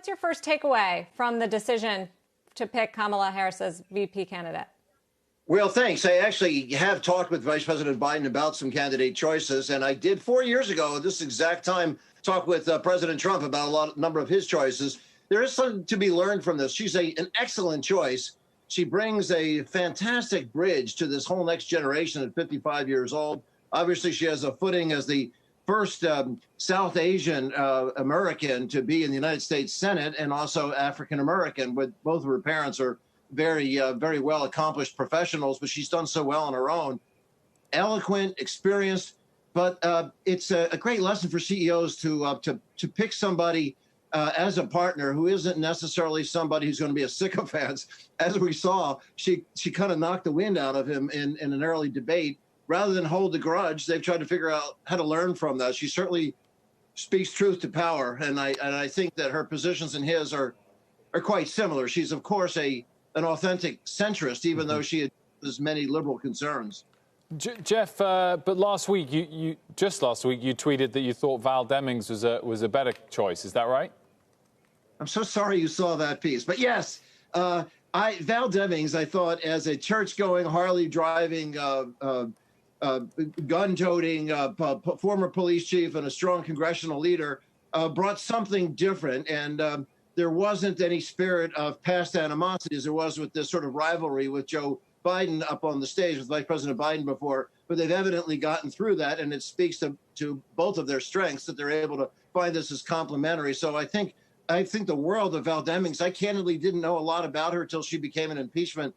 What's your first takeaway from the decision to pick Kamala Harris as VP candidate? Well, thanks. I actually have talked with Vice President Biden about some candidate choices, and I did 4 years ago at this exact time talk with President Trump about number of his choices. There is something to be learned from this. She's an excellent choice. She brings a fantastic bridge to this whole next generation at 55 years old. Obviously, she has a footing as the first South Asian American to be in the United States Senate, and also African American. With both of her parents are very well accomplished professionals, but she's done so well on her own. Eloquent, experienced, but it's a great lesson for CEOs to pick somebody as a partner who isn't necessarily somebody who's going to be a sycophant. As we saw, she kind of knocked the wind out of him in an early debate. Rather than hold the grudge, they've tried to figure out how to learn from that. She certainly speaks truth to power, and I think that her positions and his are quite similar. She's, of course, an authentic centrist, even though she has many liberal concerns. Jeff, but last week, just last week, you tweeted that you thought Val Demings was a better choice. Is that right? I'm so sorry you saw that piece, but yes, Val Demings, I thought, as a church-going, Harley-driving, gun-toting former police chief and a strong congressional leader, brought something different, and there wasn't any spirit of past animosity as there was with this sort of rivalry with Joe Biden up on the stage with Vice President Biden before, but they've evidently gotten through that, and it speaks to both of their strengths that they're able to find this as complementary. So I think the world of Val Demings. I candidly didn't know a lot about her until she became an impeachment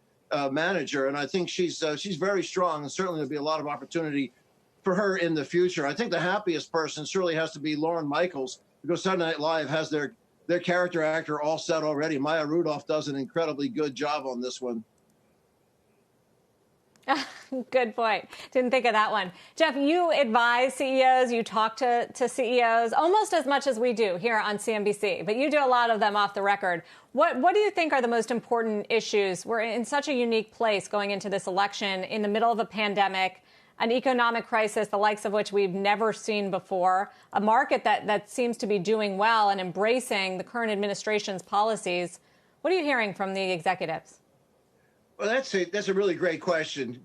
manager, and I think she's very strong, and certainly there'll be a lot of opportunity for her in the future. I think the happiest person surely has to be Lorne Michaels, because Saturday Night Live has their character actor all set already. Maya Rudolph does an incredibly good job on this one. Good point. Didn't think of that one. Jeff, you advise CEOs, you talk to CEOs almost as much as we do here on CNBC, but you do a lot of them off the record. What do you think are the most important issues? We're in such a unique place going into this election in the middle of a pandemic, an economic crisis, the likes of which we've never seen before, a market that seems to be doing well and embracing the current administration's policies. What are you hearing from the executives? Well, that's a really great question,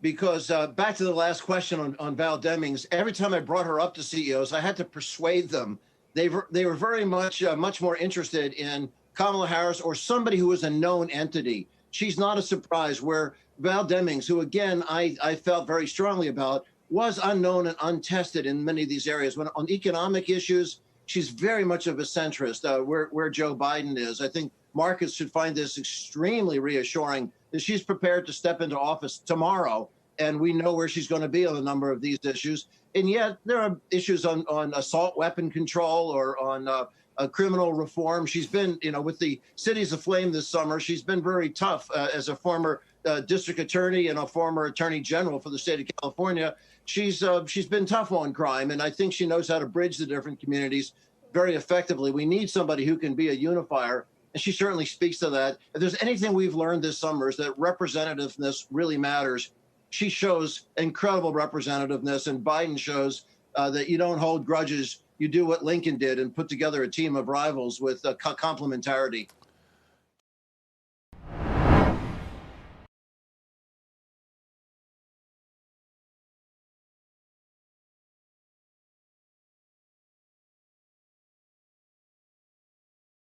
because back to the last question on Val Demings, every time I brought her up to CEOs, I had to persuade them. They were very much more interested in Kamala Harris or somebody who was a known entity. She's not a surprise, where Val Demings, who, again, I felt very strongly about, was unknown and untested in many of these areas. When on economic issues, she's very much of a centrist, where Joe Biden is. I think markets should find this extremely reassuring that she's prepared to step into office tomorrow, and we know where she's going to be on a number of these issues. And yet there are issues on assault weapon control or on criminal reform. She's been, with the cities aflame this summer, she's been very tough as a former district attorney and a former attorney general for the state of California. She's been tough on crime, and I think she knows how to bridge the different communities very effectively. We need somebody who can be a unifier, and she certainly speaks to that. If there's anything we've learned this summer, is that representativeness really matters. She shows incredible representativeness, and Biden shows that you don't hold grudges. You do what Lincoln did and put together a team of rivals with complementarity.